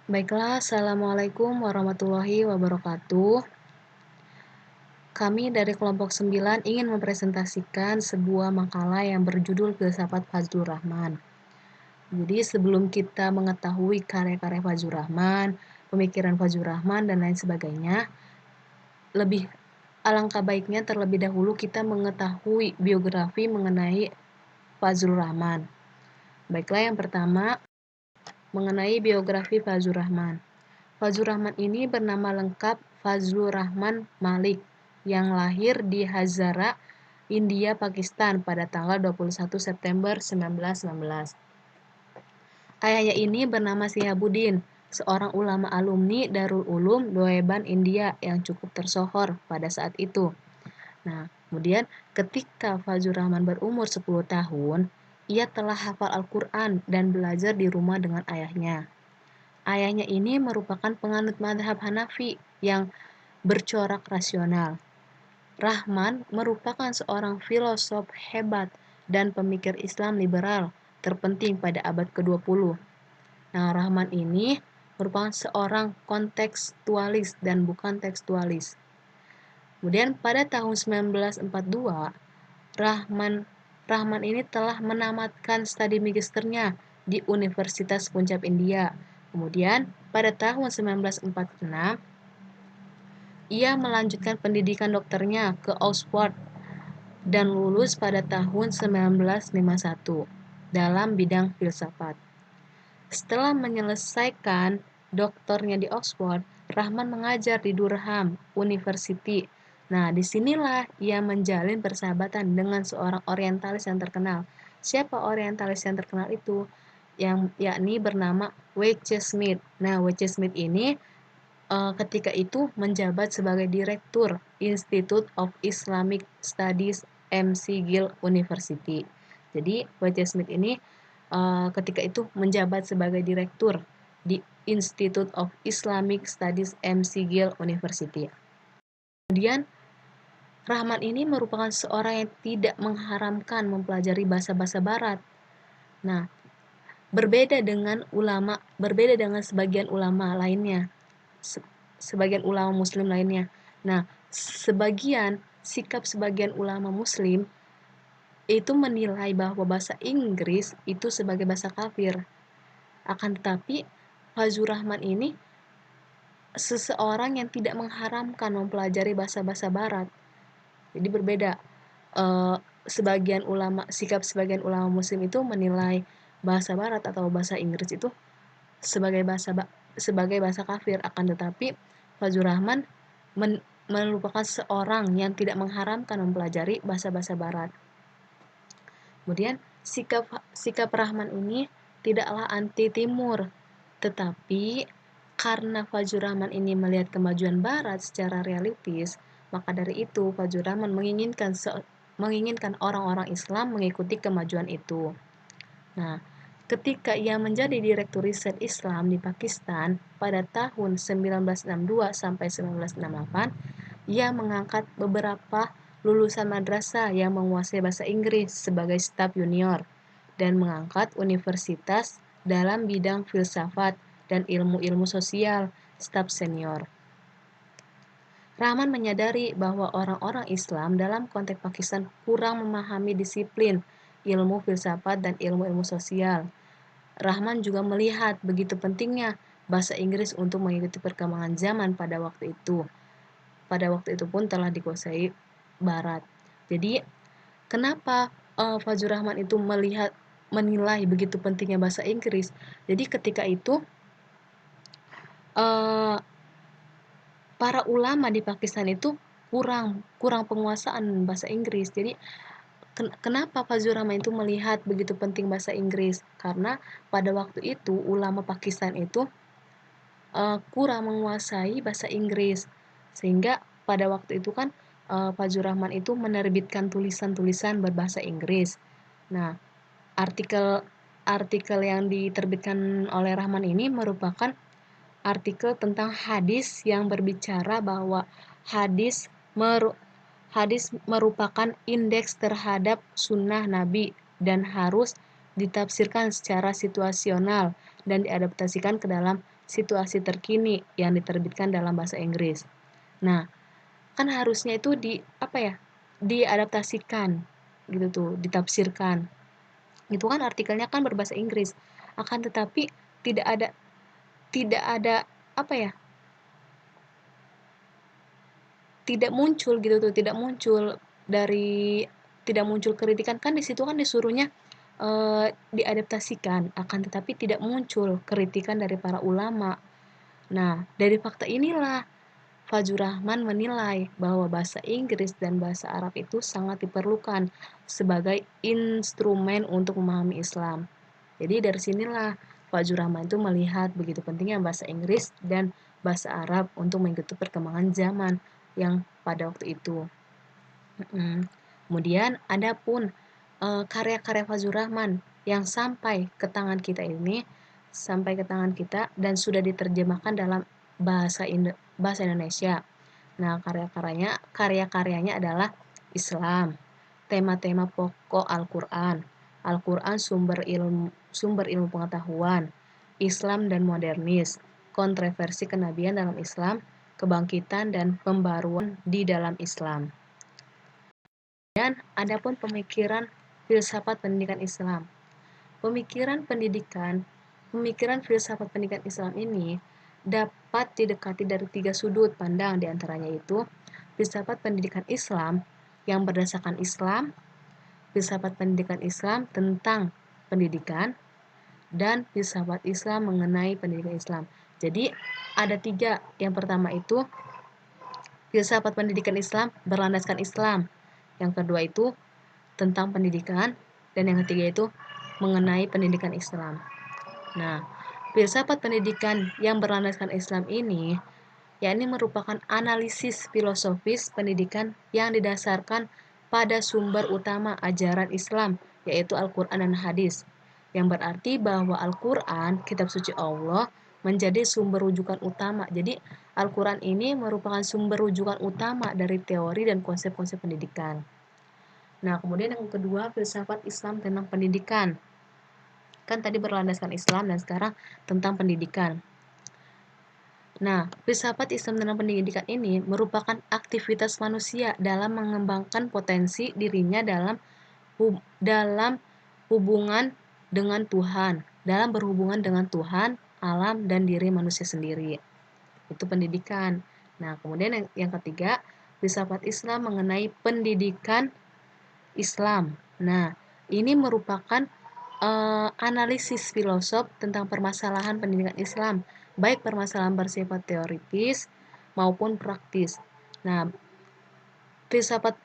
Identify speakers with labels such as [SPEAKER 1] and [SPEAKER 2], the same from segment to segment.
[SPEAKER 1] Baiklah, Assalamualaikum warahmatullahi wabarakatuh. Kami dari kelompok 9 ingin mempresentasikan sebuah makalah yang berjudul Filsafat Fazlur Rahman. Jadi sebelum kita mengetahui karya-karya Fazlur Rahman, pemikiran Fazlur Rahman, dan lain sebagainya, alangkah baiknya terlebih dahulu kita mengetahui biografi mengenai Fazlur Rahman. Baiklah, yang pertama, mengenai biografi Fazlur Rahman. Fazlur Rahman ini bernama lengkap Fazlur Rahman Malik yang lahir di Hazara, India, Pakistan pada tanggal 21 September 1919. Ayahnya ini bernama Sihabuddin, seorang ulama alumni Darul Ulum Deoban India yang cukup tersohor pada saat itu. Nah, kemudian ketika Fazlur Rahman berumur 10 tahun, ia telah hafal Al-Quran dan belajar di rumah dengan ayahnya. Ayahnya ini merupakan penganut mazhab Hanafi yang bercorak rasional. Rahman merupakan seorang filosof hebat dan pemikir Islam liberal terpenting pada abad ke-20. Nah, Rahman ini merupakan seorang kontekstualis dan bukan tekstualis. Kemudian pada tahun 1942, Rahman ini telah menamatkan studi magisternya di Universitas Punjab India. Kemudian pada tahun 1946, ia melanjutkan pendidikan dokternya ke Oxford dan lulus pada tahun 1951 dalam bidang filsafat. Setelah menyelesaikan doktornya di Oxford, Rahman mengajar di Durham University. Nah, disinilah ia menjalin persahabatan dengan seorang orientalis yang terkenal. Siapa orientalis yang terkenal itu? Yakni bernama W.C. Smith. Nah, W.C. Smith ini ketika itu menjabat sebagai Direktur Institute of Islamic Studies McGill University. Jadi, W.C. Smith ini ketika itu menjabat sebagai Direktur di Institute of Islamic Studies McGill University. Kemudian, Rahman ini merupakan seorang yang tidak mengharamkan mempelajari bahasa-bahasa Barat. Nah, berbeda dengan sebagian ulama lainnya. Sebagian ulama muslim lainnya. Nah, sikap sebagian ulama muslim itu menilai bahwa bahasa Inggris itu sebagai bahasa kafir. Akan tetapi, Fazlur Rahman ini seseorang yang tidak mengharamkan mempelajari bahasa-bahasa Barat. Jadi berbeda. Sikap sebagian ulama muslim itu menilai bahasa Barat atau bahasa Inggris itu sebagai bahasa kafir. Akan tetapi Fazlur Rahman merupakan seorang yang tidak mengharamkan mempelajari bahasa-bahasa Barat. Kemudian sikap Rahman ini tidaklah anti Timur, tetapi karena Fazlur Rahman ini melihat kemajuan Barat secara realistis, maka dari itu Fazlur Rahman menginginkan orang-orang Islam mengikuti kemajuan itu. Nah, ketika ia menjadi Direktur Riset Islam di Pakistan pada tahun 1962 sampai 1968, ia mengangkat beberapa lulusan madrasah yang menguasai bahasa Inggris sebagai staf junior dan mengangkat universitas dalam bidang filsafat dan ilmu-ilmu sosial staf senior. Rahman menyadari bahwa orang-orang Islam dalam konteks Pakistan kurang memahami disiplin ilmu filsafat dan ilmu-ilmu sosial. Rahman juga melihat begitu pentingnya bahasa Inggris untuk mengikuti perkembangan zaman pada waktu itu. Pada waktu itu pun telah dikuasai Barat. Jadi, kenapa Fazlur Rahman itu menilai begitu pentingnya bahasa Inggris? Jadi ketika itu para ulama di Pakistan itu kurang penguasaan bahasa Inggris. Jadi kenapa Fazlur Rahman itu melihat begitu penting bahasa Inggris? Karena pada waktu itu ulama Pakistan itu kurang menguasai bahasa Inggris, sehingga pada waktu itu kan Fazlur Rahman itu menerbitkan tulisan-tulisan berbahasa Inggris. Nah, artikel yang diterbitkan oleh Rahman ini merupakan artikel tentang hadis yang berbicara bahwa hadis merupakan indeks terhadap sunnah Nabi dan harus ditafsirkan secara situasional dan diadaptasikan ke dalam situasi terkini yang diterbitkan dalam bahasa Inggris. Nah, kan harusnya itu diadaptasikan gitu tuh, ditafsirkan. Itu kan artikelnya kan berbahasa Inggris. Akan tetapi tidak ada tidak ada apa ya? Tidak muncul gitu tuh, tidak muncul kritikan, kan di situ kan disuruhnya diadaptasikan, akan tetapi tidak muncul kritikan dari para ulama. Nah, dari fakta inilah Fajur Rahman menilai bahwa bahasa Inggris dan bahasa Arab itu sangat diperlukan sebagai instrumen untuk memahami Islam. Jadi dari sinilah Fajur Rahman itu melihat begitu pentingnya bahasa Inggris dan bahasa Arab untuk mengikuti perkembangan zaman yang pada waktu itu. Kemudian ada pun karya-karya Fajur Rahman yang sampai ke tangan kita dan sudah diterjemahkan dalam bahasa Indonesia. Nah, karya-karyanya adalah Islam, tema-tema pokok Al-Qur'an, Al-Qur'an sumber ilmu pengetahuan, Islam dan modernis, kontroversi kenabian dalam Islam, kebangkitan dan pembaruan di dalam Islam. Dan adapun pemikiran filsafat pendidikan Islam. Pemikiran filsafat pendidikan Islam ini dapat didekati dari 3 sudut pandang, diantaranya itu filsafat pendidikan Islam yang berdasarkan Islam, filsafat pendidikan Islam tentang pendidikan, dan filsafat Islam mengenai pendidikan Islam. Jadi ada 3. Yang pertama itu filsafat pendidikan Islam berlandaskan Islam. Yang kedua itu tentang pendidikan, dan yang ketiga itu mengenai pendidikan Islam. Nah, filsafat pendidikan yang berlandaskan Islam ini yakni merupakan analisis filosofis pendidikan yang didasarkan pada sumber utama ajaran Islam, yaitu Al-Quran dan Hadis, yang berarti bahwa Al-Quran, kitab suci Allah, menjadi sumber rujukan utama. Jadi, Al-Quran ini merupakan sumber rujukan utama dari teori dan konsep-konsep pendidikan. Nah, kemudian yang kedua, filsafat Islam tentang pendidikan. Kan tadi berlandaskan Islam dan sekarang tentang pendidikan. Nah, filsafat Islam tentang pendidikan ini merupakan aktivitas manusia dalam mengembangkan potensi dirinya dalam hubungan dengan Tuhan, dalam berhubungan dengan Tuhan, alam, dan diri manusia sendiri. Itu pendidikan. Nah, kemudian yang ketiga, filsafat Islam mengenai pendidikan Islam. Nah, ini merupakan analisis filosof tentang permasalahan pendidikan Islam, baik permasalahan bersifat teoritis maupun praktis. Nah, filsafat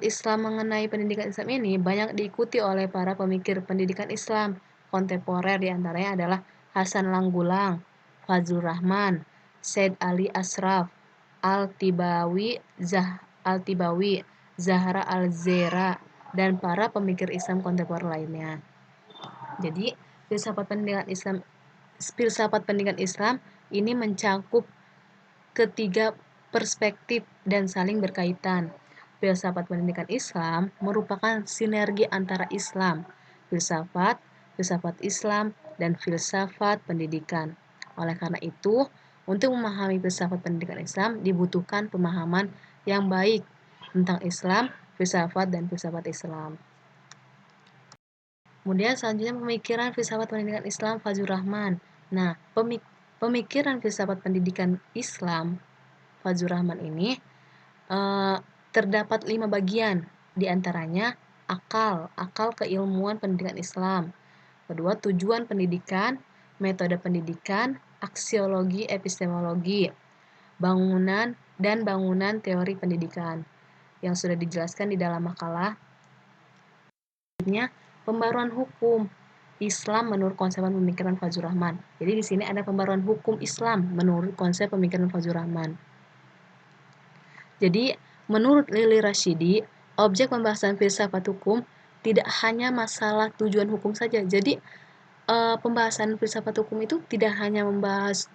[SPEAKER 1] Islam mengenai pendidikan Islam ini banyak diikuti oleh para pemikir pendidikan Islam kontemporer, diantaranya adalah Hasan Langgulang, Fazlur Rahman, Said Ali Ashraf, Al-Tibawi, Zahra Al-Zera, dan para pemikir Islam kontemporer lainnya. Jadi, filsafat pendidikan Islam ini mencakup ketiga perspektif dan saling berkaitan. Filsafat pendidikan Islam merupakan sinergi antara Islam, filsafat Islam, dan filsafat pendidikan. Oleh karena itu, untuk memahami filsafat pendidikan Islam dibutuhkan pemahaman yang baik tentang Islam, filsafat, dan filsafat Islam. Kemudian selanjutnya pemikiran filsafat pendidikan Islam Fajur Rahman. Nah, pemikiran filsafat pendidikan Islam Fajur Rahman ini terdapat 5 bagian, diantaranya akal keilmuan pendidikan Islam. Kedua, tujuan pendidikan, metode pendidikan, aksiologi, epistemologi, bangunan teori pendidikan yang sudah dijelaskan di dalam makalah. Selanjutnya, pembaruan hukum Islam menurut konsep pemikiran Fajur Rahman. Jadi di sini ada pembaruan hukum Islam menurut konsep pemikiran Fajur Rahman. Jadi, menurut Lili Rashidi, objek pembahasan filsafat hukum tidak hanya masalah tujuan hukum saja. Jadi, pembahasan filsafat hukum itu tidak hanya membahas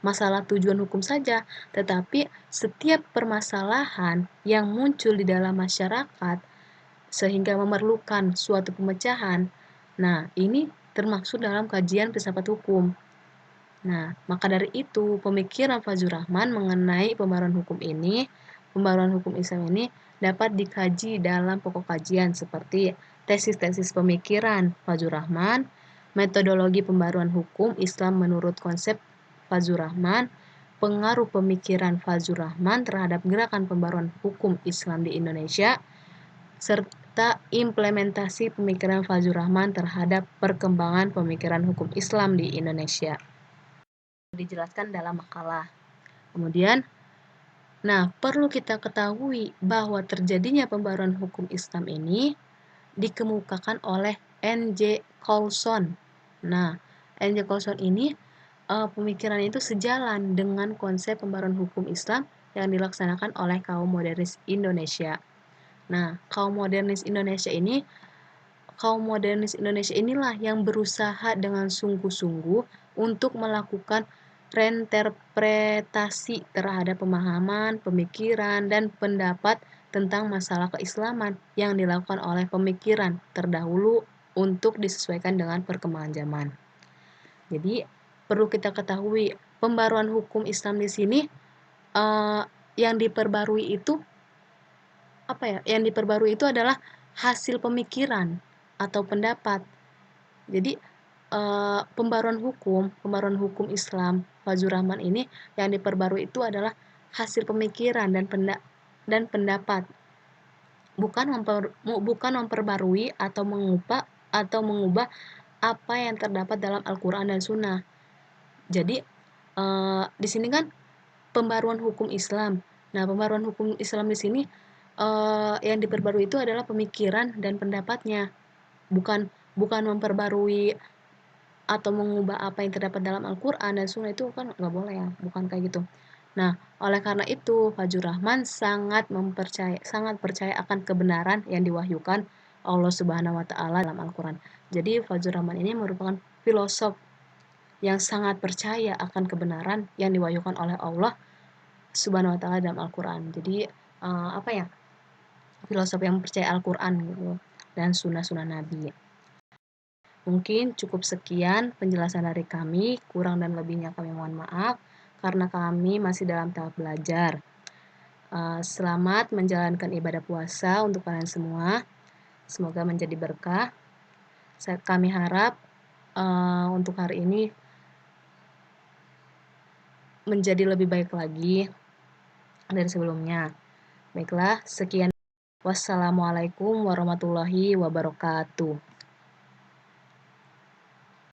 [SPEAKER 1] masalah tujuan hukum saja, tetapi setiap permasalahan yang muncul di dalam masyarakat sehingga memerlukan suatu pemecahan. Nah, ini termaksud dalam kajian filsafat hukum. Nah, maka dari itu, pemikiran Fazlur Rahman mengenai pembaruan hukum Islam ini dapat dikaji dalam pokok kajian seperti tesis-tesis pemikiran Fazlur Rahman, metodologi pembaruan hukum Islam menurut konsep Fazlur Rahman, pengaruh pemikiran Fazlur Rahman terhadap gerakan pembaruan hukum Islam di Indonesia, serta implementasi pemikiran Fazlur Rahman terhadap perkembangan pemikiran hukum Islam di Indonesia. Dijelaskan dalam makalah. Kemudian, perlu kita ketahui bahwa terjadinya pembaruan hukum Islam ini dikemukakan oleh N.J. Coulson. N.J. Coulson ini pemikiran itu sejalan dengan konsep pembaruan hukum Islam yang dilaksanakan oleh kaum modernis Indonesia. Kaum modernis inilah yang berusaha dengan sungguh-sungguh untuk melakukan reinterpretasi terhadap pemahaman, pemikiran, dan pendapat tentang masalah keislaman yang dilakukan oleh pemikiran terdahulu untuk disesuaikan dengan perkembangan zaman. Jadi, perlu kita ketahui, pembaruan hukum Islam di sini yang diperbarui itu Yang diperbarui itu adalah hasil pemikiran atau pendapat. Jadi pembaruan hukum Islam Fazlur Rahman ini yang diperbarui itu adalah hasil pemikiran dan pendapat, bukan memperbarui atau mengubah apa yang terdapat dalam Al-Quran dan Sunnah. Jadi di sini kan pembaruan hukum Islam. Pembaruan hukum Islam di sini yang diperbarui itu adalah pemikiran dan pendapatnya, bukan memperbarui atau mengubah apa yang terdapat dalam Al-Quran dan Sunnah. Itu kan nggak boleh ya, bukan kayak gitu. Oleh karena itu Fazlur Rahman sangat percaya akan kebenaran yang diwahyukan Allah Subhanahu wa Ta'ala dalam Al-Quran. Jadi Fazlur Rahman ini merupakan filosof yang sangat percaya akan kebenaran yang diwahyukan oleh Allah Subhanahu wa Ta'ala dalam Al-Quran. Jadi filosof yang percaya Al-Quran gitu dan sunnah-sunnah Nabi. Mungkin cukup sekian penjelasan dari kami, kurang dan lebihnya kami mohon maaf karena kami masih dalam tahap belajar. Selamat menjalankan ibadah puasa untuk kalian semua. Semoga menjadi berkah. Kami harap untuk hari ini menjadi lebih baik lagi dari sebelumnya. Baiklah, sekian. Wassalamualaikum warahmatullahi wabarakatuh.